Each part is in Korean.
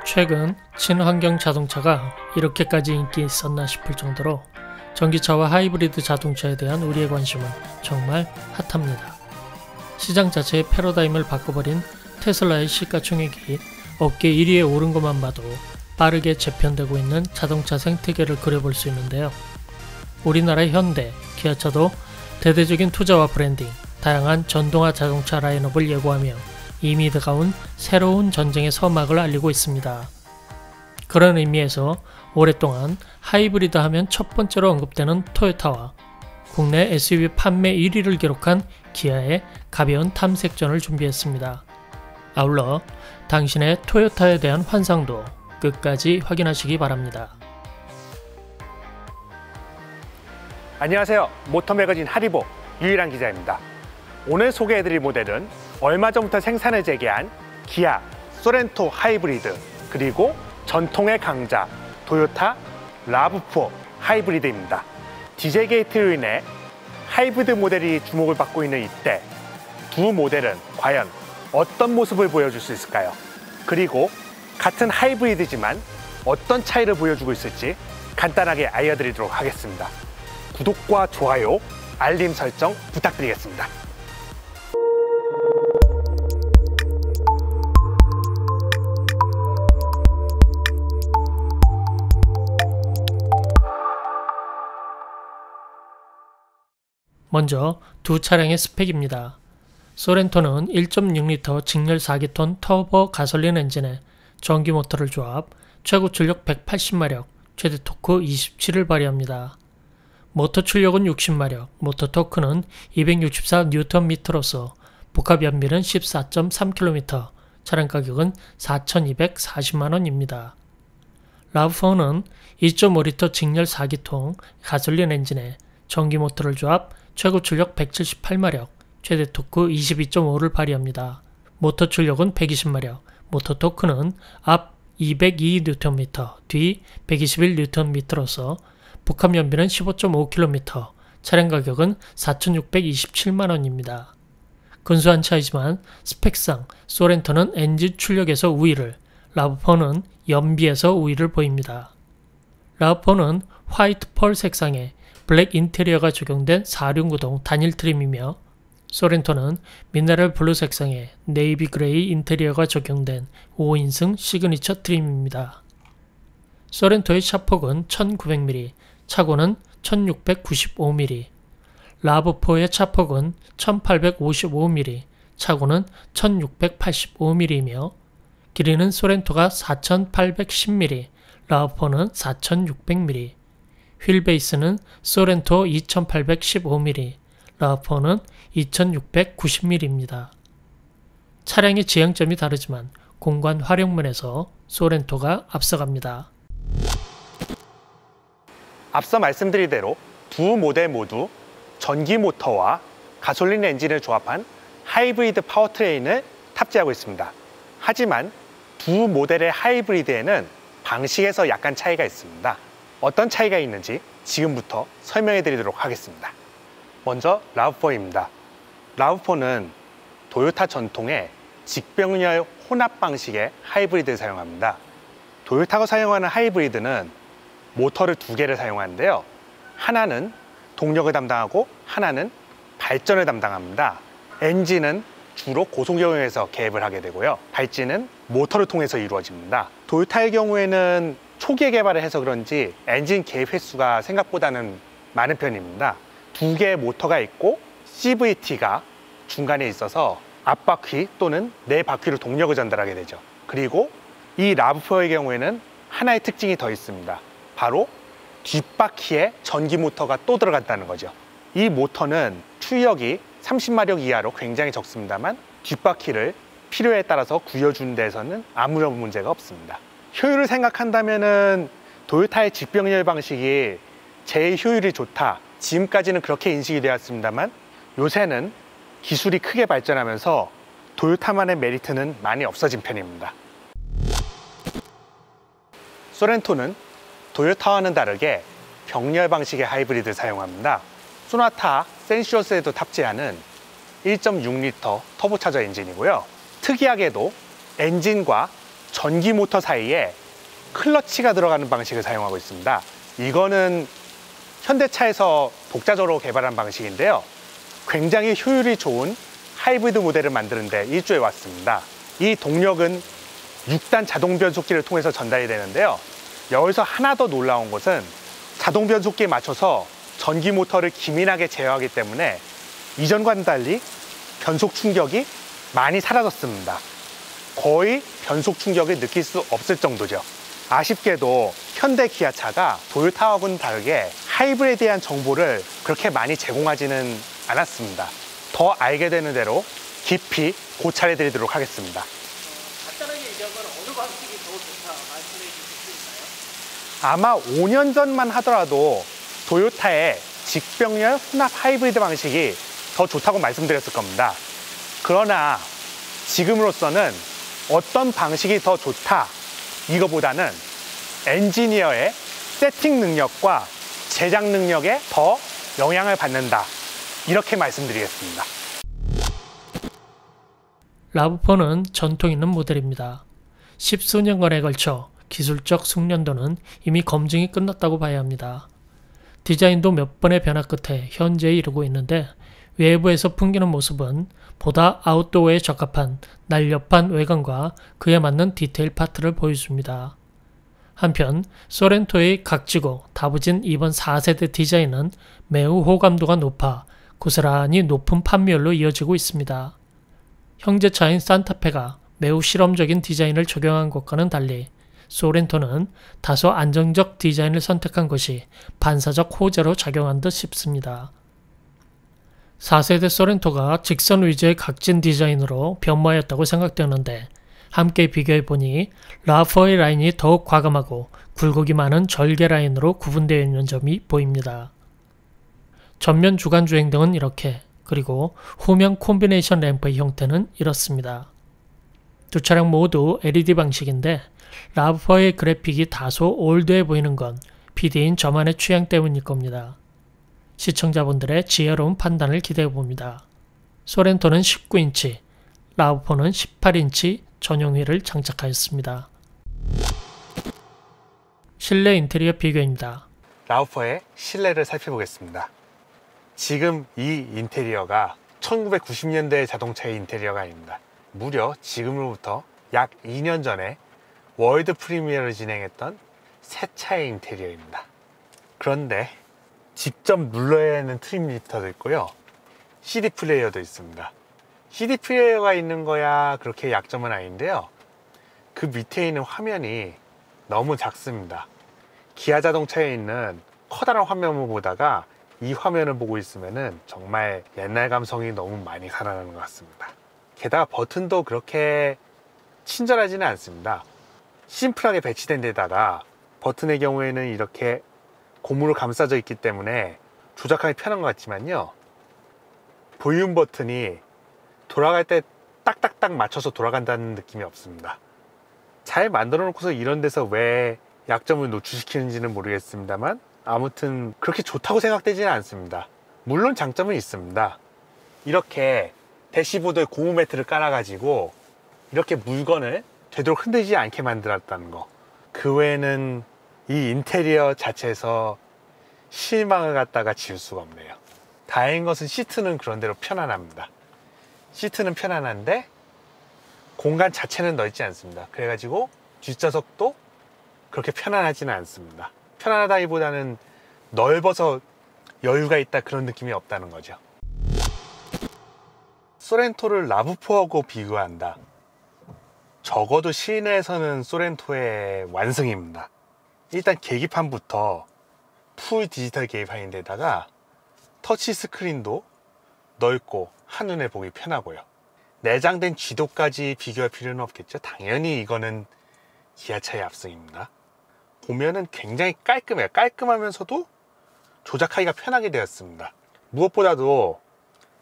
최근 친환경 자동차가 이렇게까지 인기 있었나 싶을 정도로 전기차와 하이브리드 자동차에 대한 우리의 관심은 정말 핫합니다. 시장 자체의 패러다임을 바꿔버린 테슬라의 시가총액이 업계 1위에 오른 것만 봐도 빠르게 재편되고 있는 자동차 생태계를 그려볼 수 있는데요. 우리나라의 현대, 기아차도 대대적인 투자와 브랜딩, 다양한 전동화 자동차 라인업을 예고하며 이미 다가온 새로운 전쟁의 서막을 알리고 있습니다. 그런 의미에서 오랫동안 하이브리드 하면 첫 번째로 언급되는 토요타와 국내 SUV 판매 1위를 기록한 기아의 가벼운 탐색전을 준비했습니다. 아울러 당신의 토요타에 대한 환상도 끝까지 확인하시기 바랍니다. 안녕하세요. 모터매거진 하리보 유일한 기자입니다. 오늘 소개해드릴 모델은 얼마 전부터 생산을 재개한 기아 소렌토 하이브리드, 그리고 전통의 강자 토요타 라브4 하이브리드입니다. 디젤 게이트로 인해 하이브리드 모델이 주목을 받고 있는 이때 두 모델은 과연 어떤 모습을 보여줄 수 있을까요? 그리고 같은 하이브리드지만 어떤 차이를 보여주고 있을지 간단하게 알려드리도록 하겠습니다. 구독과 좋아요, 알림 설정 부탁드리겠습니다. 먼저 두 차량의 스펙입니다. 소렌토는 1.6L 직렬 4기통 터보 가솔린 엔진에 전기 모터를 조합, 최고 출력 180마력, 최대 토크 27을 발휘합니다. 모터 출력은 60마력, 모터 토크는 264Nm로서 복합 연비는 14.3km, 차량 가격은 4,240만원입니다. 라브4는 2.5L 직렬 4기통 가솔린 엔진에 전기 모터를 조합, 최고 출력 178마력, 최대 토크 22.5를 발휘합니다. 모터 출력은 120마력, 모터 토크는 앞 202Nm, 뒤 121Nm로서 복합 연비는 15.5km, 차량 가격은 4,627만원입니다. 근소한 차이지만 스펙상 소렌토는 엔진 출력에서 우위를, 라브4는 연비에서 우위를 보입니다. 라브4는 화이트 펄 색상에 블랙 인테리어가 적용된 4륜구동 단일 트림이며, 소렌토는 미네랄 블루 색상에 네이비 그레이 인테리어가 적용된 5인승 시그니처 트림입니다. 소렌토의 차폭은 1900mm, 차고는 1695mm, 라브4의 차폭은 1855mm, 차고는 1685mm이며 길이는 소렌토가 4810mm, 라브4는 4600mm, 휠베이스는 소렌토 2815mm, 라브4는 2690mm입니다. 차량의 지향점이 다르지만 공간 활용면에서 소렌토가 앞서갑니다. 앞서 말씀드린 대로 두 모델 모두 전기 모터와 가솔린 엔진을 조합한 하이브리드 파워트레인을 탑재하고 있습니다. 하지만 두 모델의 하이브리드에는 방식에서 약간 차이가 있습니다. 어떤 차이가 있는지 지금부터 설명해 드리도록 하겠습니다. 먼저 라브4입니다. 라브4는 토요타 전통의 직병렬 혼합 방식의 하이브리드를 사용합니다. 토요타가 사용하는 하이브리드는 모터를 두 개를 사용하는데요. 하나는 동력을 담당하고 하나는 발전을 담당합니다. 엔진은 주로 고속경유에서 개입을 하게 되고요. 발진은 모터를 통해서 이루어집니다. 토요타의 경우에는 초기에 개발을 해서 그런지 엔진 개입 횟수가 생각보다는 많은 편입니다. 두 개의 모터가 있고 CVT가 중간에 있어서 앞바퀴 또는 네 바퀴로 동력을 전달하게 되죠. 그리고 이 라브4의 경우에는 하나의 특징이 더 있습니다. 바로 뒷바퀴에 전기 모터가 또 들어갔다는 거죠. 이 모터는 출력이 30마력 이하로 굉장히 적습니다만 뒷바퀴를 필요에 따라서 구겨주는 데에서는 아무런 문제가 없습니다. 효율을 생각한다면은 토요타의 직병렬 방식이 제일 효율이 좋다, 지금까지는 그렇게 인식이 되었습니다만 요새는 기술이 크게 발전하면서 토요타만의 메리트는 많이 없어진 편입니다. 소렌토는 토요타와는 다르게 병렬 방식의 하이브리드를 사용합니다. 소나타 센시어스에도 탑재하는 1.6L 터보차저 엔진이고요. 특이하게도 엔진과 전기 모터 사이에 클러치가 들어가는 방식을 사용하고 있습니다. 이거는 현대차에서 독자적으로 개발한 방식인데요. 굉장히 효율이 좋은 하이브리드 모델을 만드는데 일조해 왔습니다. 이 동력은 6단 자동 변속기를 통해서 전달이 되는데요. 여기서 하나 더 놀라운 것은 자동 변속기에 맞춰서 전기 모터를 기민하게 제어하기 때문에 이전과는 달리 변속 충격이 많이 사라졌습니다. 거의 변속 충격을 느낄 수 없을 정도죠. 아쉽게도 현대 기아차가 도요타하고는 다르게 하이브리드에 대한 정보를 그렇게 많이 제공하지는 않았습니다. 더 알게 되는 대로 깊이 고찰해 드리도록 하겠습니다. 간단하게 얘기하면 어느 방식이 더 좋다 말씀해 주실 수 있나요? 아마 5년 전만 하더라도 도요타의 직병렬 혼합 하이브리드 방식이 더 좋다고 말씀드렸을 겁니다. 그러나 지금으로서는 어떤 방식이 더 좋다 이거보다는 엔지니어의 세팅 능력과 제작 능력에 더 영향을 받는다, 이렇게 말씀드리겠습니다. 라브4는 전통 있는 모델입니다. 십수년간에 걸쳐 기술적 숙련도는 이미 검증이 끝났다고 봐야 합니다. 디자인도 몇 번의 변화 끝에 현재에 이르고 있는데 외부에서 풍기는 모습은 보다 아웃도어에 적합한 날렵한 외관과 그에 맞는 디테일 파트를 보여줍니다. 한편 소렌토의 각지고 다부진 이번 4세대 디자인은 매우 호감도가 높아 고스란히 높은 판매율로 이어지고 있습니다. 형제차인 산타페가 매우 실험적인 디자인을 적용한 것과는 달리 소렌토는 다소 안정적 디자인을 선택한 것이 반사적 호재로 작용한 듯 싶습니다. 4세대 소렌토가 직선 위주의 각진 디자인으로 변모하였다고 생각되는데 함께 비교해보니 라브4의 라인이 더욱 과감하고 굴곡이 많은 절개 라인으로 구분되어 있는 점이 보입니다. 전면 주간 주행등은 이렇게, 그리고 후면 콤비네이션 램프의 형태는 이렇습니다. 두 차량 모두 LED 방식인데 라브4의 그래픽이 다소 올드해 보이는 건 PD인 저만의 취향 때문일 겁니다. 시청자분들의 지혜로운 판단을 기대해봅니다. 소렌토는 19인치, 라브4는 18인치 전용 휠을 장착하였습니다. 실내 인테리어 비교입니다. 라브4의 실내를 살펴보겠습니다. 지금 이 인테리어가 1990년대 자동차의 인테리어가 아닙니다. 무려 지금으로부터 약 2년 전에 월드 프리미어를 진행했던 새 차의 인테리어입니다. 그런데 직접 눌러야 하는 트림 리터도 있고요, CD 플레이어도 있습니다. CD 플레이어가 있는 거야 그렇게 약점은 아닌데요, 그 밑에 있는 화면이 너무 작습니다. 기아 자동차에 있는 커다란 화면을 보다가 이 화면을 보고 있으면 정말 옛날 감성이 너무 많이 살아나는 것 같습니다. 게다가 버튼도 그렇게 친절하지는 않습니다. 심플하게 배치된 데다가 버튼의 경우에는 이렇게 고무로 감싸져 있기 때문에 조작하기 편한 것 같지만요, 볼륨 버튼이 돌아갈 때 딱딱딱 맞춰서 돌아간다는 느낌이 없습니다. 잘 만들어 놓고서 이런 데서 왜 약점을 노출시키는지는 모르겠습니다만 아무튼 그렇게 좋다고 생각되지는 않습니다. 물론 장점은 있습니다. 이렇게 대시보드에 고무 매트를 깔아 가지고 이렇게 물건을 되도록 흔들지 않게 만들었다는 거, 그 외에는 이 인테리어 자체에서 실망을 갖다가 지울 수가 없네요. 다행인 것은 시트는 그런대로 편안합니다. 시트는 편안한데 공간 자체는 넓지 않습니다. 그래가지고 뒷좌석도 그렇게 편안하지는 않습니다. 편안하다기보다는 넓어서 여유가 있다, 그런 느낌이 없다는 거죠. 소렌토를 라브4하고 비교한다. 적어도 시내에서는 소렌토의 완승입니다. 일단 계기판부터 풀 디지털 계기판인데다가 터치 스크린도 넓고 한눈에 보기 편하고요. 내장된 지도까지 비교할 필요는 없겠죠. 당연히 이거는 기아차의 압승입니다. 보면은 굉장히 깔끔해요. 깔끔하면서도 조작하기가 편하게 되었습니다. 무엇보다도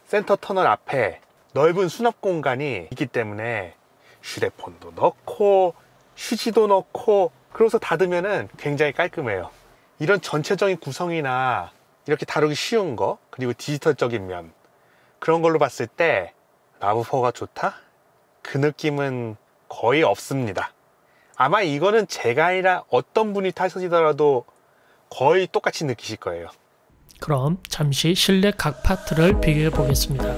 센터 터널 앞에 넓은 수납 공간이 있기 때문에 휴대폰도 넣고 휴지도 넣고 그래서 닫으면은 굉장히 깔끔해요. 이런 전체적인 구성이나 이렇게 다루기 쉬운 거, 그리고 디지털적인 면, 그런 걸로 봤을 때 라브4가 좋다? 그 느낌은 거의 없습니다. 아마 이거는 제가 아니라 어떤 분이 타시더라도 거의 똑같이 느끼실 거예요. 그럼 잠시 실내 각 파트를 비교해 보겠습니다.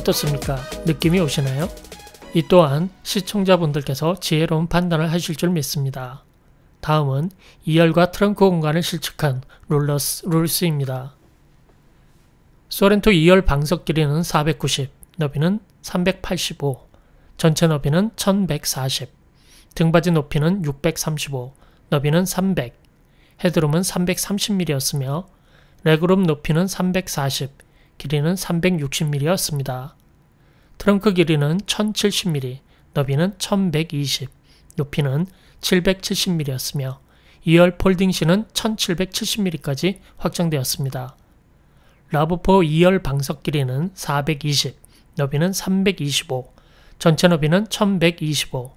어떻습니까? 느낌이 오시나요? 이 또한 시청자분들께서 지혜로운 판단을 하실 줄 믿습니다. 다음은 2열과 트렁크 공간을 실측한 룰스입니다. 소렌토 2열 방석 길이는 490, 너비는 385, 전체 너비는 1140, 등받이 높이는 635, 너비는 300, 헤드룸은 330mm였으며 레그룸 높이는 340, 길이는 360mm였습니다. 트렁크 길이는 1070mm, 너비는 1120, 높이는 770mm였으며 2열 폴딩시는 1770mm까지 확장되었습니다. 라브4 2열 방석 길이는 420, 너비는 325, 전체 너비는 1125,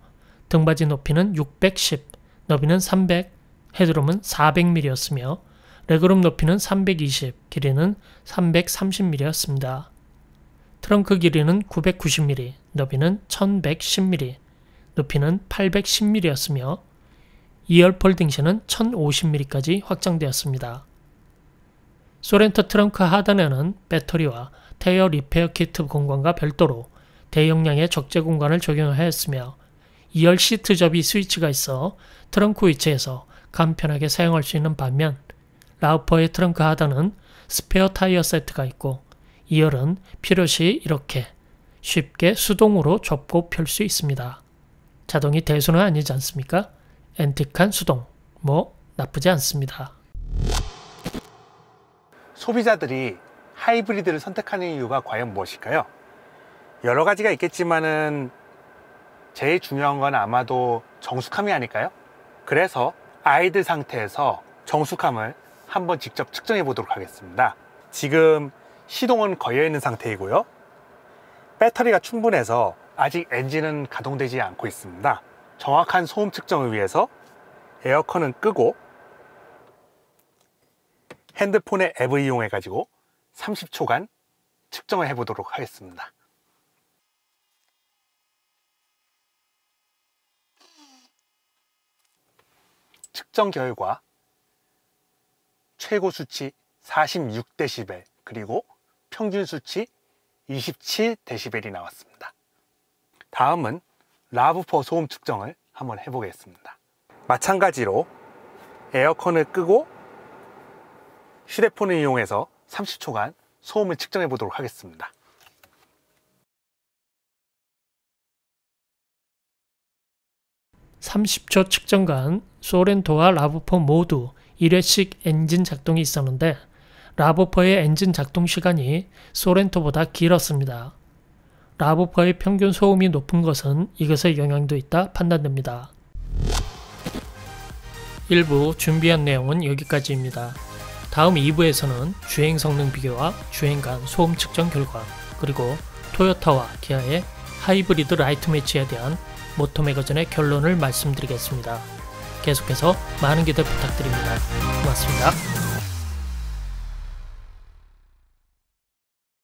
등받이 높이는 610, 너비는 300, 헤드룸은 400mm였으며 레그룸 높이는 320, 길이는 330mm였습니다. 트렁크 길이는 990mm, 너비는 1110mm, 높이는 810mm였으며 2열 폴딩시는 1050mm까지 확장되었습니다. 소렌토 트렁크 하단에는 배터리와 타이어 리페어 키트 공간과 별도로 대용량의 적재 공간을 적용하였으며 2열 시트 접이 스위치가 있어 트렁크 위치에서 간편하게 사용할 수 있는 반면 라브4의 트렁크 하단은 스페어 타이어 세트가 있고 2열은 필요시 이렇게 쉽게 수동으로 접고 펼 수 있습니다. 자동이 대수는 아니지 않습니까? 앤틱한 수동, 뭐 나쁘지 않습니다. 소비자들이 하이브리드를 선택하는 이유가 과연 무엇일까요? 여러 가지가 있겠지만은 제일 중요한 건 아마도 정숙함이 아닐까요? 그래서 아이들 상태에서 정숙함을 한번 직접 측정해 보도록 하겠습니다. 지금 시동은 걸려 있는 상태이고요. 배터리가 충분해서 아직 엔진은 가동되지 않고 있습니다. 정확한 소음 측정을 위해서 에어컨은 끄고 핸드폰의 앱을 이용해 가지고 30초간 측정을 해 보도록 하겠습니다. 측정 결과 최고 수치 46dB 그리고 평균 수치 27dB이 나왔습니다. 다음은 라브4 소음 측정을 한번 해보겠습니다. 마찬가지로 에어컨을 끄고 휴대폰을 이용해서 30초간 소음을 측정해 보도록 하겠습니다. (30초) 측정간 소렌토와 라브4 모두 1회씩 엔진 작동이 있었는데 라브4의 엔진 작동 시간이 소렌토보다 길었습니다. 라브4의 평균 소음이 높은 것은 이것의 영향도 있다 판단됩니다. 1부 준비한 내용은 여기까지입니다. 다음 2부에서는 주행 성능 비교와 주행 간 소음 측정 결과, 그리고 토요타와 기아의 하이브리드 라이트 매치에 대한 모터 매거진의 결론을 말씀드리겠습니다. 계속해서 많은 기대 부탁드립니다. 고맙습니다.